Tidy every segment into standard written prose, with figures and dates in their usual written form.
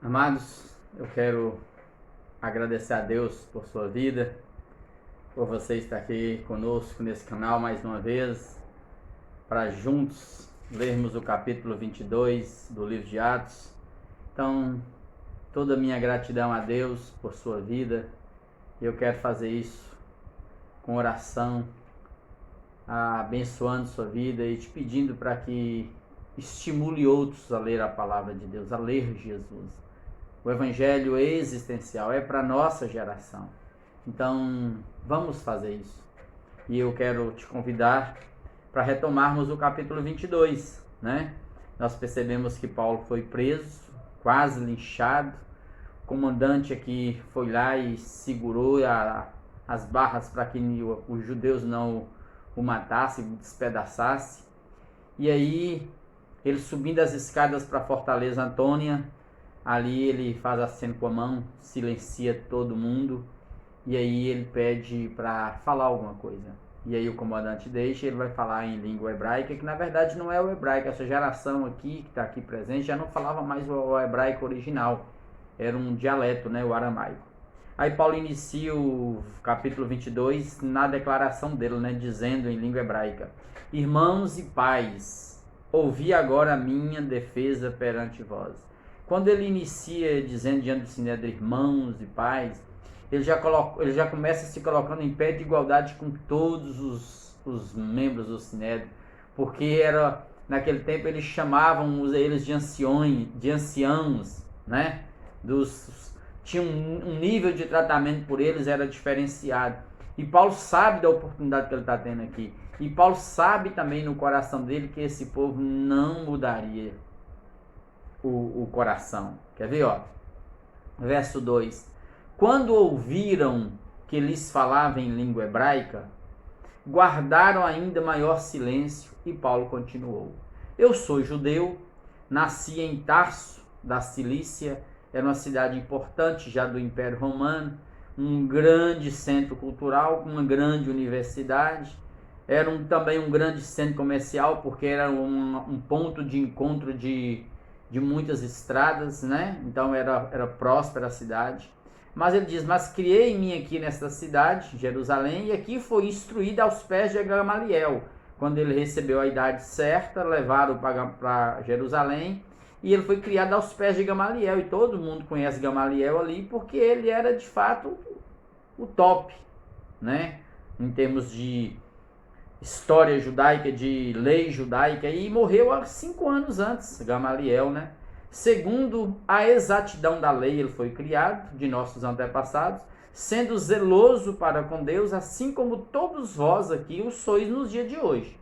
Amados, eu quero agradecer a Deus por sua vida, por você estar aqui conosco nesse canal mais uma vez, para juntos lermos o capítulo 22 do livro de Atos. Então, toda a minha gratidão a Deus por sua vida, e eu quero fazer isso com oração, abençoando sua vida e te pedindo para que estimule outros a ler a palavra de Deus, a ler Jesus. O evangelho existencial é para nossa geração. Então, vamos fazer isso. E eu quero te convidar para retomarmos o capítulo 22, né? Nós percebemos que Paulo foi preso, quase linchado. O comandante aqui foi lá e segurou as barras para que os judeus não o matassem, despedaçassem. E aí, ele subindo as escadas para a Fortaleza Antônia, ali ele faz aceno com a mão, silencia todo mundo, e aí ele pede para falar alguma coisa. E aí o comandante deixa, ele vai falar em língua hebraica, que na verdade não é o hebraico. Essa geração aqui, que está aqui presente, já não falava mais o hebraico original, era um dialeto, né, o aramaico. Aí Paulo inicia o capítulo 22 na declaração dele, né, dizendo em língua hebraica: Irmãos e pais, ouvi agora a minha defesa perante vós. Quando ele inicia dizendo diante do Sinédrio, irmãos e pais, ele já começa se colocando em pé de igualdade com todos os membros do Sinédrio, porque naquele tempo eles chamavam eles de anciãos, né? Tinha um nível de tratamento por eles, era diferenciado. E Paulo sabe da oportunidade que ele está tendo aqui. E Paulo sabe também no coração dele que esse povo não mudaria o coração. Quer ver, ó? Verso 2. Quando ouviram que lhes falava em língua hebraica, guardaram ainda maior silêncio, e Paulo continuou: Eu sou judeu, nasci em Tarso, da Cilícia, era uma cidade importante já do Império Romano, um grande centro cultural, uma grande universidade, era também um grande centro comercial, porque era um ponto de encontro de muitas estradas, né? Então era próspera a cidade. Mas ele diz: mas criei-me aqui nesta cidade, Jerusalém, e aqui foi instruído aos pés de Gamaliel. Quando ele recebeu a idade certa, levaram para Jerusalém, e ele foi criado aos pés de Gamaliel. E todo mundo conhece Gamaliel ali, porque ele era de fato o top, né? Em termos de história judaica, de lei judaica, e morreu há 5 anos antes, Gamaliel, né? Segundo a exatidão da lei, ele foi criado, de nossos antepassados, sendo zeloso para com Deus, assim como todos vós aqui o sois nos dias de hoje.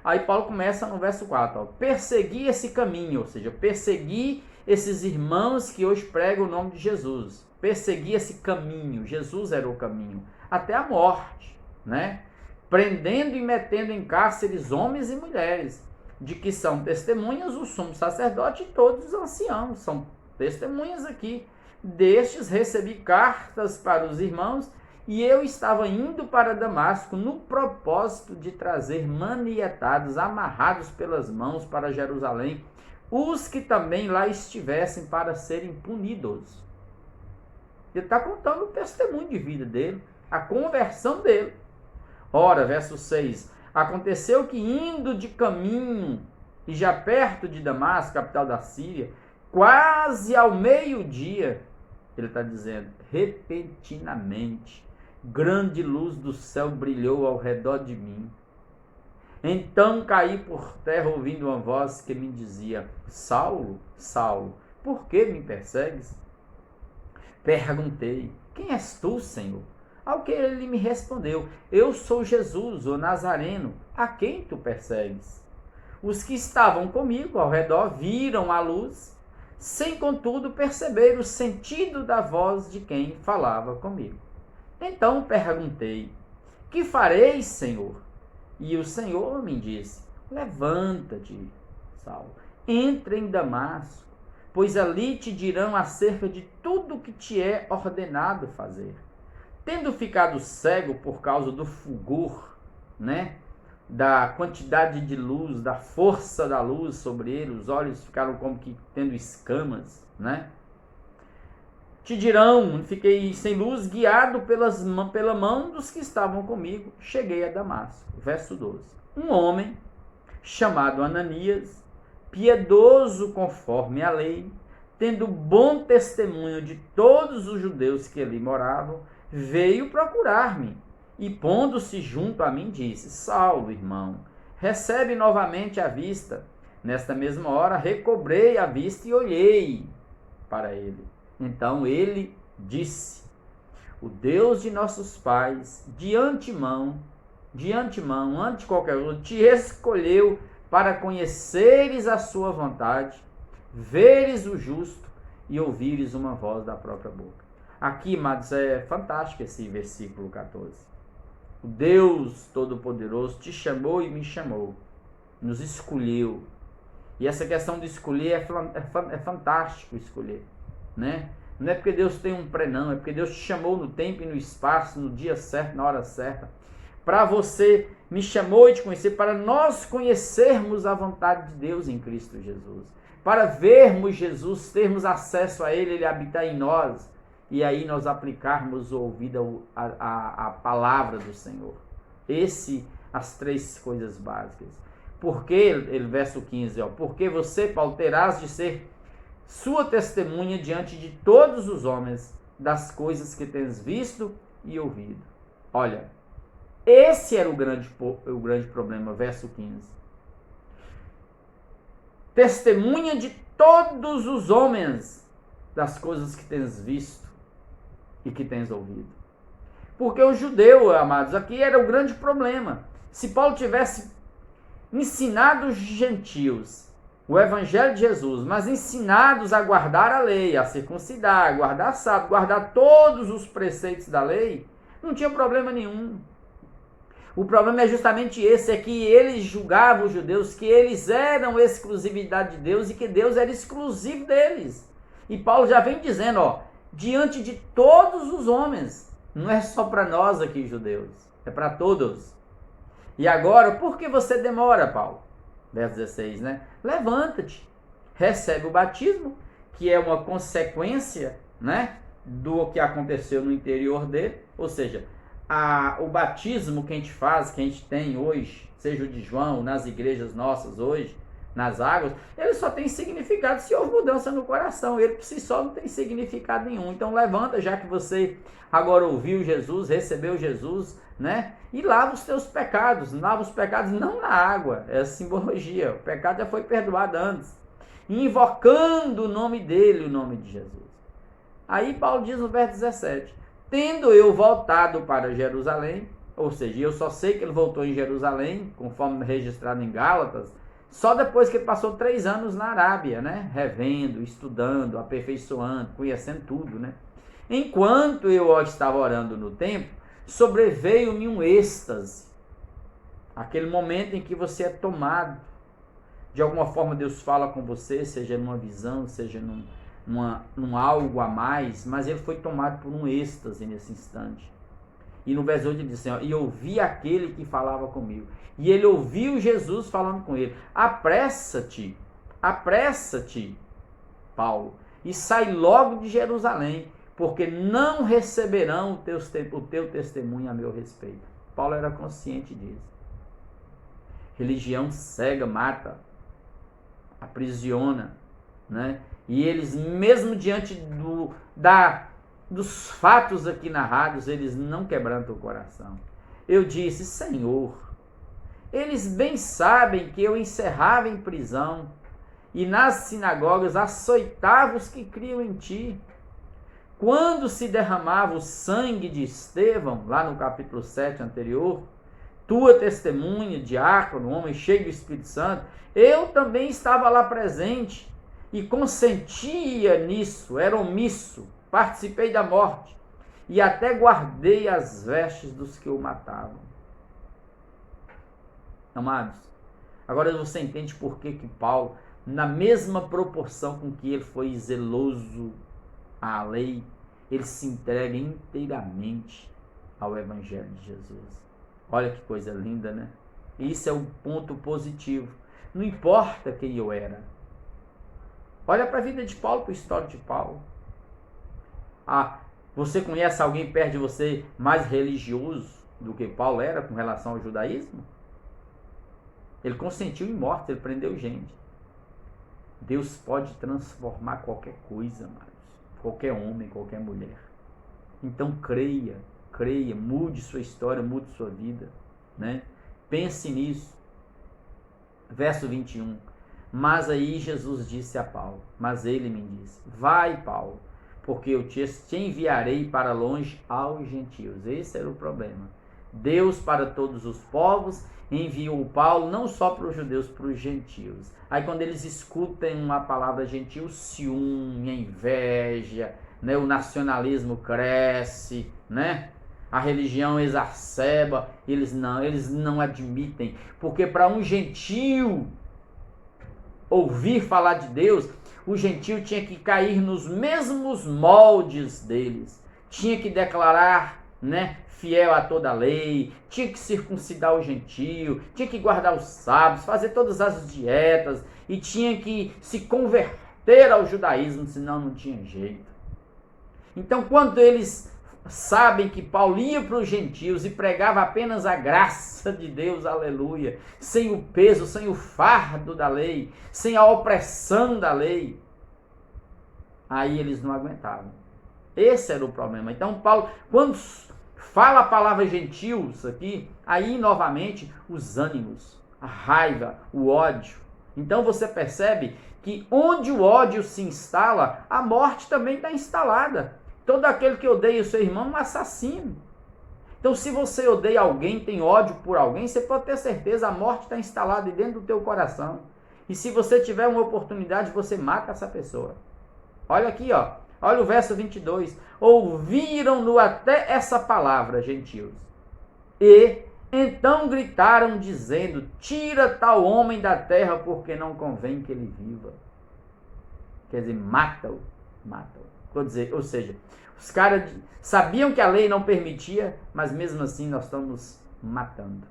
Aí Paulo começa no verso 4, ó, persegui esse caminho, ou seja, persegui esses irmãos que hoje pregam o nome de Jesus. Persegui esse caminho, Jesus era o caminho, até a morte, né? Prendendo e metendo em cárceres homens e mulheres, de que são testemunhas o sumo sacerdote e todos os anciãos, são testemunhas aqui. Destes recebi cartas para os irmãos, e eu estava indo para Damasco no propósito de trazer manietados, amarrados pelas mãos para Jerusalém, os que também lá estivessem para serem punidos. Ele está contando o testemunho de vida dele, a conversão dele. Ora, verso 6, aconteceu que indo de caminho, e já perto de Damasco, capital da Síria, quase ao meio-dia, ele está dizendo, repentinamente, grande luz do céu brilhou ao redor de mim. Então caí por terra ouvindo uma voz que me dizia: Saulo, Saulo, por que me persegues? Perguntei: quem és tu, Senhor? Ao que ele me respondeu: eu sou Jesus, o Nazareno, a quem tu persegues. Os que estavam comigo ao redor viram a luz, sem contudo perceber o sentido da voz de quem falava comigo. Então perguntei: que fareis, Senhor? E o Senhor me disse: levanta-te, Saulo, entra em Damasco, pois ali te dirão acerca de tudo o que te é ordenado fazer. Tendo ficado cego por causa do fulgor, né, da quantidade de luz, da força da luz sobre ele, os olhos ficaram como que tendo escamas, né? te dirão, fiquei sem luz, guiado pela mão dos que estavam comigo, cheguei a Damasco. Verso 12. Um homem chamado Ananias, piedoso conforme a lei, tendo bom testemunho de todos os judeus que ali moravam, veio procurar-me e, pondo-se junto a mim, disse: Saulo, irmão, recebe novamente a vista. Nesta mesma hora recobrei a vista e olhei para ele. Então ele disse: o Deus de nossos pais, de antemão, antes de qualquer coisa, te escolheu para conheceres a sua vontade, veres o justo e ouvires uma voz da própria boca. Aqui, amados, é fantástico esse versículo 14. O Deus Todo-Poderoso te chamou e me chamou, nos escolheu. E essa questão de escolher é fantástico escolher, né? Não é porque Deus tem um pré, não, é porque Deus te chamou no tempo e no espaço, no dia certo, na hora certa. Para você, me chamou e te conhecer, para nós conhecermos a vontade de Deus em Cristo Jesus. Para vermos Jesus, termos acesso a Ele habitar em nós. E aí nós aplicarmos o ouvido à palavra do Senhor. As três coisas básicas. Porque, verso 15, porque você, Paulo, terás de ser sua testemunha diante de todos os homens das coisas que tens visto e ouvido. Olha, esse era o grande problema, verso 15. Testemunha de todos os homens das coisas que tens visto e que tens ouvido. Porque o judeu, amados, aqui era o grande problema. Se Paulo tivesse ensinado os gentios o evangelho de Jesus, mas ensinados a guardar a lei, a circuncidar, a guardar sábado, guardar todos os preceitos da lei, não tinha problema nenhum. O problema é justamente esse, é que eles julgavam os judeus que eles eram exclusividade de Deus e que Deus era exclusivo deles. E Paulo já vem dizendo, diante de todos os homens, não é só para nós aqui judeus, é para todos. E agora, por que você demora, Paulo? Verso 16, né? Levanta-te, recebe o batismo, que é uma consequência, né, do que aconteceu no interior dele, ou seja, o batismo que a gente faz, que a gente tem hoje, seja o de João, nas igrejas nossas hoje, nas águas, ele só tem significado se houve mudança no coração. Ele por si só não tem significado nenhum. Então levanta, já que você agora ouviu Jesus, recebeu Jesus, né? E lava os teus pecados. Lava os pecados não na água, é simbologia. O pecado já foi perdoado antes. Invocando o nome dele, o nome de Jesus. Aí Paulo diz no verso 17: tendo eu voltado para Jerusalém, ou seja, eu só sei que ele voltou em Jerusalém, conforme registrado em Gálatas, só depois que ele passou 3 anos na Arábia, né? Revendo, estudando, aperfeiçoando, conhecendo tudo, né? Enquanto eu estava orando no templo, sobreveio-me um êxtase. Aquele momento em que você é tomado. De alguma forma Deus fala com você, seja numa visão, seja num algo a mais, mas ele foi tomado por um êxtase nesse instante. E no verso 8 ele diz assim, e ouvi aquele que falava comigo. E ele ouviu Jesus falando com ele. Apressa-te, Paulo, e sai logo de Jerusalém, porque não receberão o teu testemunho a meu respeito. Paulo era consciente disso. Religião cega, mata, aprisiona, né? E eles, mesmo diante dos fatos aqui narrados, eles não quebrantam o coração. Eu disse, Senhor, eles bem sabem que eu encerrava em prisão e nas sinagogas açoitava os que criam em ti. Quando se derramava o sangue de Estevão, lá no capítulo 7 anterior, tua testemunha, diácono, homem cheio do Espírito Santo, eu também estava lá presente e consentia nisso, era omisso, participei da morte e até guardei as vestes dos que o matavam. Amados, agora você entende por que Paulo, na mesma proporção com que ele foi zeloso à lei, ele se entrega inteiramente ao Evangelho de Jesus. Olha que coisa linda, né? Isso é um ponto positivo. Não importa quem eu era. Olha para a vida de Paulo, para a história de Paulo. Você conhece alguém perto de você mais religioso do que Paulo era com relação ao judaísmo? Ele consentiu em morte, ele prendeu gente. Deus pode transformar qualquer coisa, amados. Qualquer homem, qualquer mulher. Então creia, mude sua história, mude sua vida, né? Pense nisso. Verso 21. Mas aí Jesus disse a Paulo, mas ele me disse, vai, Paulo, porque eu te enviarei para longe aos gentios. Esse era o problema. Deus para todos os povos enviou Paulo não só para os judeus, para os gentios. Aí quando eles escutam uma palavra gentil, ciúme, inveja, né? O nacionalismo cresce, né? A religião exacerba, eles não admitem, porque para um gentio ouvir falar de Deus, o gentio tinha que cair nos mesmos moldes deles, tinha que declarar, né, fiel a toda a lei, tinha que circuncidar o gentio, tinha que guardar os sábados, fazer todas as dietas e tinha que se converter ao judaísmo, senão não tinha jeito. Então, quando eles sabem que Paulo ia para os gentios e pregava apenas a graça de Deus, aleluia, sem o peso, sem o fardo da lei, sem a opressão da lei, aí eles não aguentavam. Esse era o problema. Então Paulo, quando fala a palavra gentios aqui, aí novamente os ânimos, a raiva, o ódio. Então você percebe que onde o ódio se instala, a morte também está instalada. Todo aquele que odeia o seu irmão é um assassino. Então, se você odeia alguém, tem ódio por alguém, você pode ter certeza, a morte está instalada dentro do teu coração. E se você tiver uma oportunidade, você mata essa pessoa. Olha aqui, ó. Olha o verso 22. Ouviram-no até essa palavra, gentios. E então gritaram, dizendo, tira tal homem da terra, porque não convém que ele viva. Quer dizer, mata-o. Ou seja, os caras sabiam que a lei não permitia, mas mesmo assim nós estamos matando.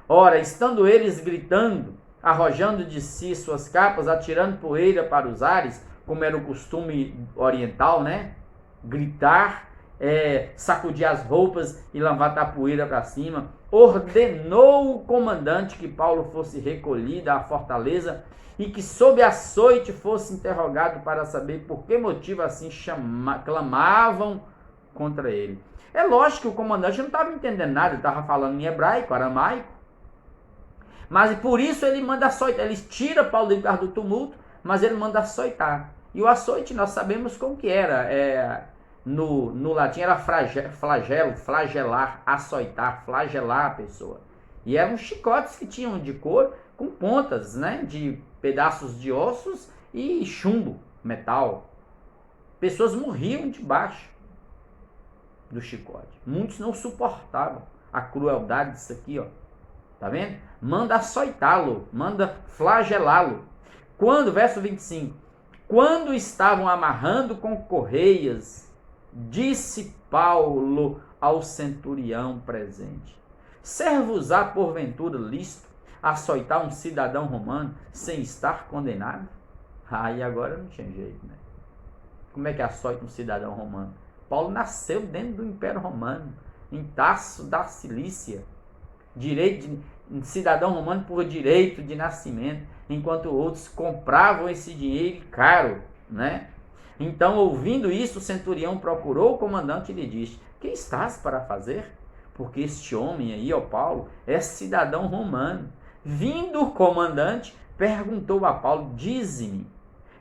Ora, estando eles gritando, arrojando de si suas capas, atirando poeira para os ares, como era o costume oriental, né? Gritar, sacudir as roupas e levantar poeira para cima, ordenou o comandante que Paulo fosse recolhido à fortaleza e que sob açoite fosse interrogado para saber por que motivo assim clamavam contra ele. É lógico que o comandante não estava entendendo nada, ele estava falando em hebraico, aramaico, mas por isso ele manda açoitar, ele tira Paulo do lugar do tumulto, mas ele manda açoitar. E o açoite nós sabemos como que era, no latim era flagelo, flagelar, açoitar, flagelar a pessoa. E eram chicotes que tinham de couro com pontas, né, de pedaços de ossos e chumbo, metal. Pessoas morriam debaixo do chicote. Muitos não suportavam a crueldade disso aqui, ó. Tá vendo? Manda açoitá-lo, manda flagelá-lo. Quando, verso 25, quando estavam amarrando com correias, disse Paulo ao centurião presente, ser-vos-á porventura lícito açoitar um cidadão romano sem estar condenado? Aí agora não tinha jeito, né? Como é que açoita um cidadão romano? Paulo nasceu dentro do Império Romano, em Tarso da Cilícia, cidadão romano por direito de nascimento, enquanto outros compravam esse dinheiro caro, né? Então, ouvindo isso, o centurião procurou o comandante e lhe disse, que estás para fazer? Porque este homem aí, ó Paulo, é cidadão romano. Vindo o comandante, perguntou a Paulo, dize-me,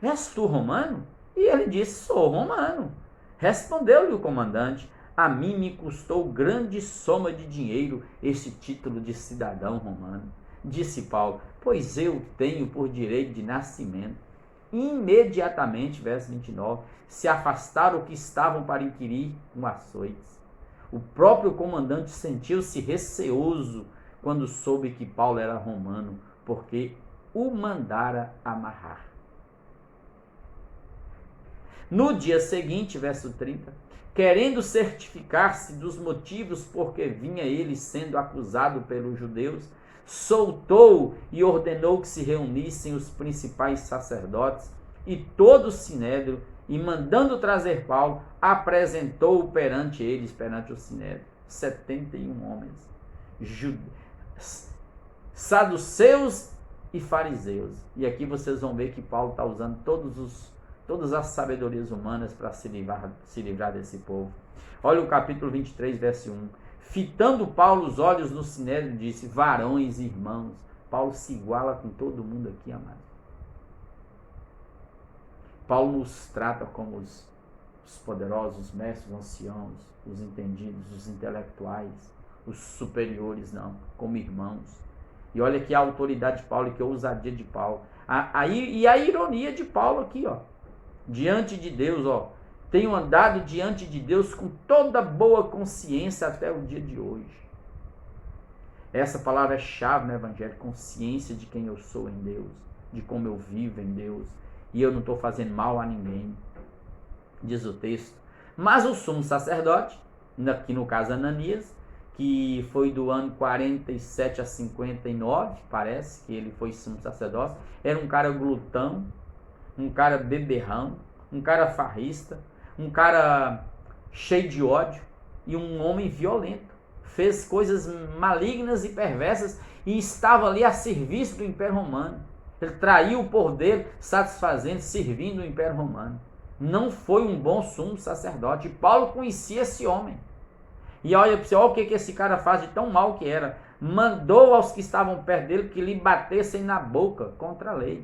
és tu romano? E ele disse, sou romano. Respondeu-lhe o comandante, a mim me custou grande soma de dinheiro esse título de cidadão romano. Disse Paulo, pois eu tenho por direito de nascimento. Imediatamente, verso 29, se afastaram que estavam para inquirir com açoites. O próprio comandante sentiu-se receoso quando soube que Paulo era romano, porque o mandara amarrar. No dia seguinte, verso 30, querendo certificar-se dos motivos por que vinha ele sendo acusado pelos judeus, soltou e ordenou que se reunissem os principais sacerdotes e todo o sinédrio, e mandando trazer Paulo, apresentou-o perante eles, perante o sinédrio. 71 homens, saduceus e fariseus. E aqui vocês vão ver que Paulo está usando todas as sabedorias humanas para se livrar desse povo. Olha o capítulo 23, verso 1. Fitando Paulo os olhos no sinédrio, disse: varões e irmãos. Paulo se iguala com todo mundo aqui, amados. Paulo nos trata como os poderosos, os mestres, os anciãos, os entendidos, os intelectuais, os superiores, não, como irmãos. E olha aqui a autoridade de Paulo, que a ousadia de Paulo. E a ironia de Paulo aqui, ó. Diante de Deus, ó. Tenho andado diante de Deus com toda boa consciência até o dia de hoje. Essa palavra é chave no Evangelho, consciência de quem eu sou em Deus, de como eu vivo em Deus. E eu não estou fazendo mal a ninguém, diz o texto. Mas o sumo sacerdote, aqui no caso Ananias, que foi do ano 47 a 59, parece que ele foi sumo sacerdote, era um cara glutão, um cara beberrão, um cara farrista, um cara cheio de ódio e um homem violento. Fez coisas malignas e perversas e estava ali a serviço do Império Romano. Ele traiu o poder, satisfazendo, servindo o Império Romano. Não foi um bom sumo sacerdote. E Paulo conhecia esse homem. E olha o que esse cara faz de tão mal que era. Mandou aos que estavam perto dele que lhe batessem na boca contra a lei.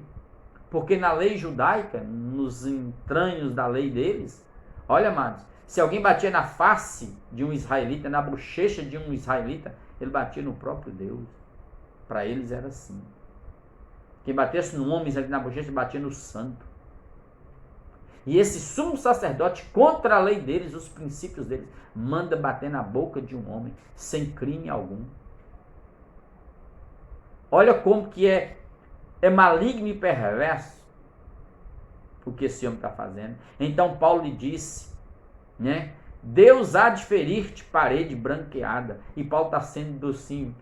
Porque na lei judaica, nos entranhos da lei deles, olha, amados, se alguém batia na face de um israelita, na bochecha de um israelita, ele batia no próprio Deus. Para eles era assim. Quem batesse no homem na bochecha, batia no santo. E esse sumo sacerdote, contra a lei deles, os princípios deles, manda bater na boca de um homem, sem crime algum. Olha como que é maligno e perverso o que esse homem está fazendo. Então Paulo lhe disse, né? Deus há de ferir-te parede branqueada. E Paulo está sendo assim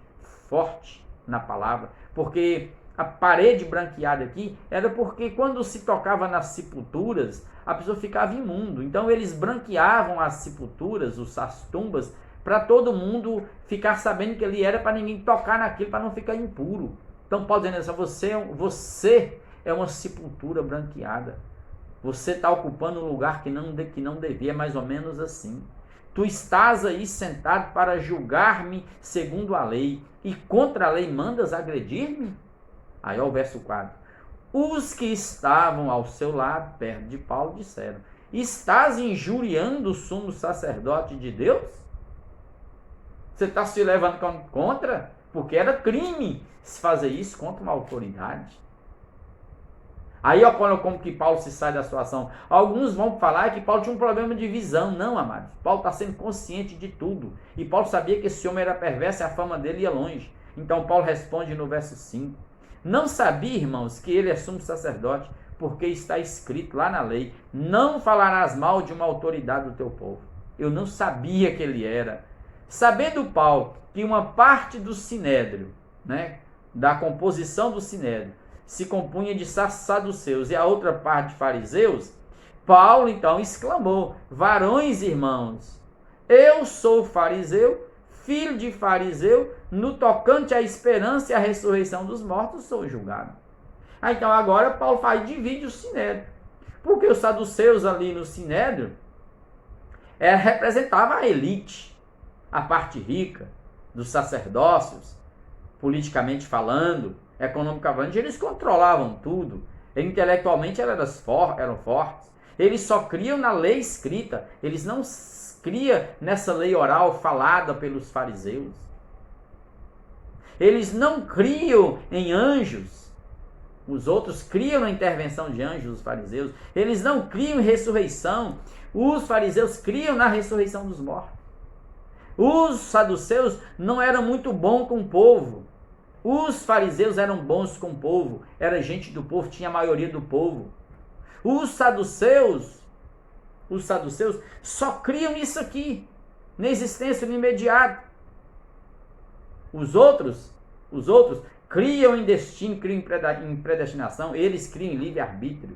forte na palavra, porque a parede branqueada aqui era porque quando se tocava nas sepulturas, a pessoa ficava imundo. Então eles branqueavam as sepulturas, as tumbas, para todo mundo ficar sabendo que ele era, para ninguém tocar naquilo, para não ficar impuro. Então Paulo dizendo assim, você é uma sepultura branqueada. Você está ocupando um lugar que não devia, mais ou menos assim. Tu estás aí sentado para julgar-me segundo a lei, e contra a lei mandas agredir-me? Aí ó, o verso 4. Os que estavam ao seu lado, perto de Paulo, disseram: estás injuriando o sumo sacerdote de Deus? Você está se levando contra? Porque era crime se fazer isso contra uma autoridade. Aí ó, como que Paulo se sai da situação. Alguns vão falar que Paulo tinha um problema de visão. Não, amados. Paulo está sendo consciente de tudo. E Paulo sabia que esse homem era perverso e a fama dele ia longe. Então Paulo responde no verso 5. Não sabia, irmãos, que ele é sumo sacerdote, porque está escrito lá na lei: não falarás mal de uma autoridade do teu povo. Eu não sabia que ele era. Sabendo Paulo que uma parte do sinédrio, né, da composição do sinédrio, se compunha de saduceus e a outra parte de fariseus, Paulo então exclamou: varões e irmãos, eu sou fariseu, filho de fariseu, no tocante à esperança e à ressurreição dos mortos sou julgado. Então agora Paulo divide o sinédrio, porque os saduceus ali no sinédrio representava a elite, a parte rica dos sacerdócios, politicamente falando, economicamente, eles controlavam tudo. Intelectualmente eram fortes. Eles só criam na lei escrita. Eles não criam nessa lei oral falada pelos fariseus. Eles não criam em anjos. Os outros criam na intervenção de anjos, os fariseus. Eles não criam em ressurreição. Os fariseus criam na ressurreição dos mortos. Os saduceus não eram muito bons com o povo. Os fariseus eram bons com o povo, era gente do povo, tinha a maioria do povo. Os saduceus só criam isso aqui, na existência no imediato. Os outros criam em destino, criam em predestinação, eles criam em livre-arbítrio.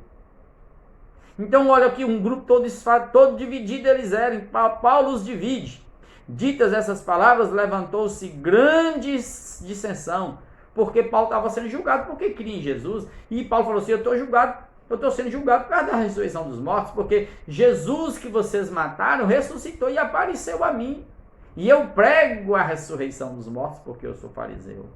Então olha aqui, um grupo todo dividido eles eram, Paulo os divide. Ditas essas palavras, levantou-se grande dissensão, porque Paulo estava sendo julgado porque cria em Jesus. E Paulo falou assim, eu estou sendo julgado por causa da ressurreição dos mortos, porque Jesus que vocês mataram ressuscitou e apareceu a mim. E eu prego a ressurreição dos mortos porque eu sou fariseu.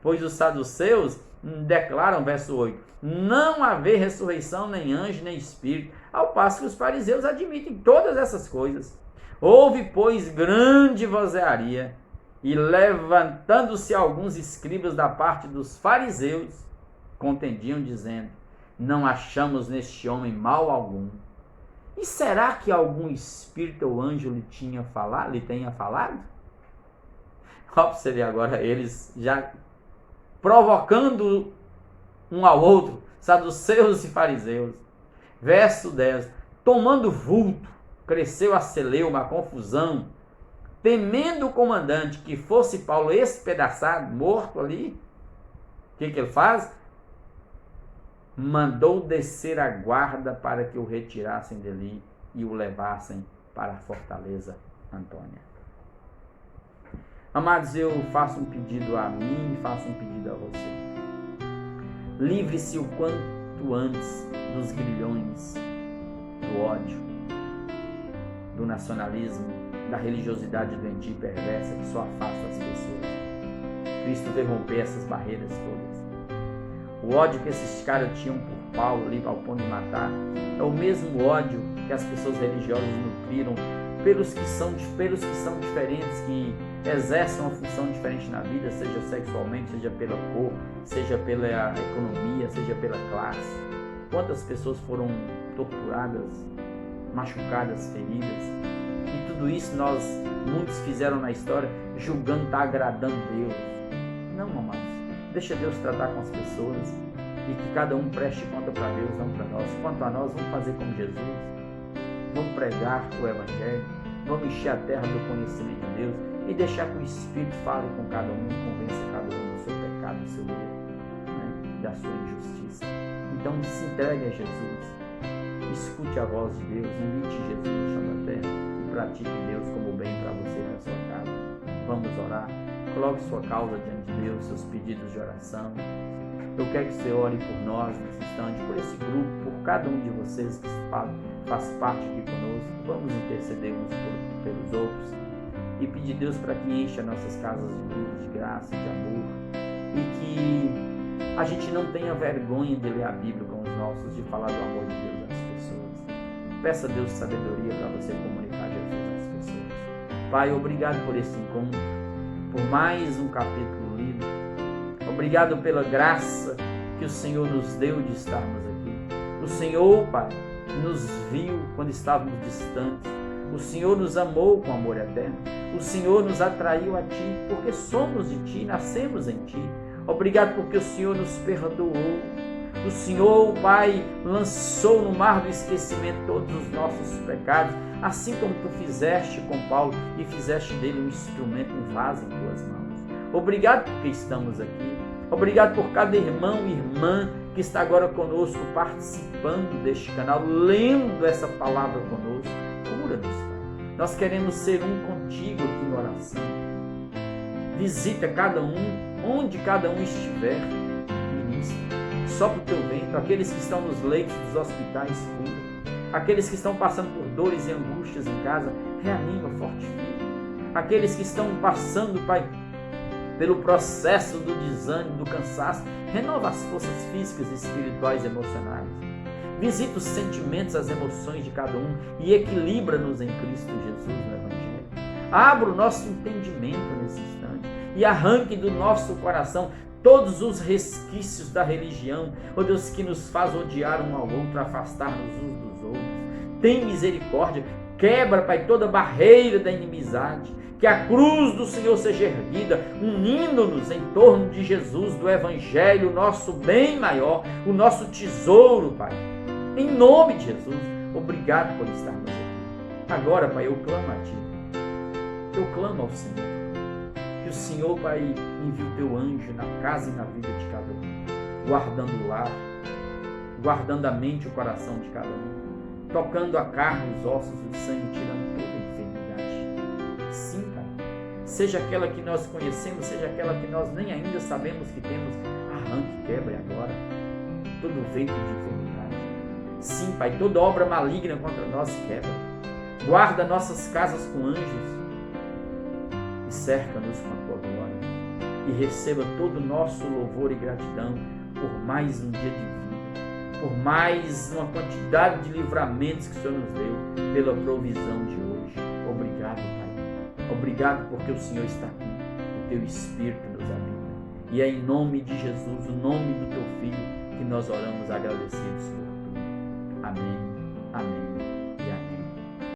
Pois os saduceus declaram, verso 8, não haver ressurreição, nem anjo, nem espírito, ao passo que os fariseus admitem todas essas coisas. Houve, pois, grande vozearia, e levantando-se alguns escribas da parte dos fariseus, contendiam, dizendo, não achamos neste homem mal algum. E será que algum espírito ou anjo lhe tenha falado? Ó, para você ver agora, eles já provocando um ao outro, saduceus e fariseus. Verso 10, tomando vulto, cresceu a celeuma, a confusão, temendo o comandante que fosse Paulo espedaçado, morto ali. O que ele faz? Mandou descer a guarda para que o retirassem dali e o levassem para a fortaleza Antônia. Amados, eu faço um pedido a mim e faço um pedido a você. Livre-se o quanto antes dos grilhões, do ódio, do nacionalismo, da religiosidade doentia e perversa que só afasta as pessoas. Cristo veio romper essas barreiras todas. O ódio que esses caras tinham por Paulo ali ao ponto de matar é o mesmo ódio que as pessoas religiosas nutriram pelos que são diferentes, que exercem uma função diferente na vida, seja sexualmente, seja pela cor, seja pela economia, seja pela classe. Quantas pessoas foram torturadas, machucadas, feridas, e tudo isso muitos fizeram na história, julgando estar agradando Deus. Não, amados, deixa Deus tratar com as pessoas, e que cada um preste conta para Deus, não para nós. Quanto a nós, vamos fazer como Jesus, vamos pregar o Evangelho, vamos encher a terra do conhecimento de Deus, e deixar que o Espírito fale com cada um, convença cada um do seu pecado, do seu erro, né? Da sua injustiça. Então se entregue a Jesus, escute a voz de Deus, imite Jesus no chão da terra e pratique Deus como bem para você e para sua casa. Vamos orar, coloque sua causa diante de Deus, seus pedidos de oração. Eu quero que você ore por nós nesse instante, por esse grupo, por cada um de vocês que faz parte aqui conosco. Vamos interceder uns pelos outros e pedir a Deus para que encha nossas casas de luz, de graça, de amor, e que a gente não tenha vergonha de ler a Bíblia com os nossos, de falar do amor de Deus às pessoas. Peça a Deus sabedoria para você comunicar Jesus às pessoas. Pai, obrigado por esse encontro, por mais um capítulo lido. Obrigado pela graça que o Senhor nos deu de estarmos aqui. O Senhor, Pai, nos viu quando estávamos distantes. O Senhor nos amou com amor eterno. O Senhor nos atraiu a Ti, porque somos de Ti, nascemos em Ti. Obrigado porque o Senhor nos perdoou. O Senhor, Pai, lançou no mar do esquecimento todos os nossos pecados, assim como Tu fizeste com Paulo e fizeste dele um instrumento, um vaso em Tuas mãos. Obrigado porque estamos aqui. Obrigado por cada irmão e irmã que está agora conosco, participando deste canal, lendo essa palavra conosco. Cura-nos, Pai. Nós queremos ser um contigo aqui em oração. Visita cada um, onde cada um estiver, ministra. Sopra o teu vento, aqueles que estão nos leitos dos hospitais, cura. Aqueles que estão passando por dores e angústias em casa, reanima, fortifica. Aqueles que estão passando, Pai, pelo processo do desânimo, do cansaço, renova as forças físicas, espirituais e emocionais. Visita os sentimentos, as emoções de cada um e equilibra-nos em Cristo Jesus no Evangelho. Abra o nosso entendimento nesse instante e arranque do nosso coração todos os resquícios da religião, ó Deus, que nos faz odiar um ao outro, afastar-nos uns dos outros. Tem misericórdia, quebra, Pai, toda barreira da inimizade. Que a cruz do Senhor seja erguida, unindo-nos em torno de Jesus, do Evangelho, o nosso bem maior, o nosso tesouro, Pai. Em nome de Jesus, obrigado por estarmos aqui. Agora, Pai, eu clamo a Ti. Eu clamo ao Senhor. Que o Senhor, Pai, envie o Teu anjo na casa e na vida de cada um, guardando o lar, guardando a mente e o coração de cada um. tocando a carne, os ossos, o sangue, tirando toda enfermidade. Sim, Pai. Seja aquela que nós conhecemos, seja aquela que nós nem ainda sabemos que temos, arranque, quebre agora todo vento de enfermidade. Sim, Pai, toda obra maligna contra nós quebra. Guarda nossas casas com anjos e cerca-nos com a tua glória. E receba todo o nosso louvor e gratidão por mais um dia de vida, por mais uma quantidade de livramentos que o Senhor nos deu, pela provisão de hoje. Obrigado, Pai. Obrigado porque o Senhor está aqui, o teu Espírito nos habita. E é em nome de Jesus, o nome do teu Filho, que nós oramos agradecidos por tudo. Amém. Amém.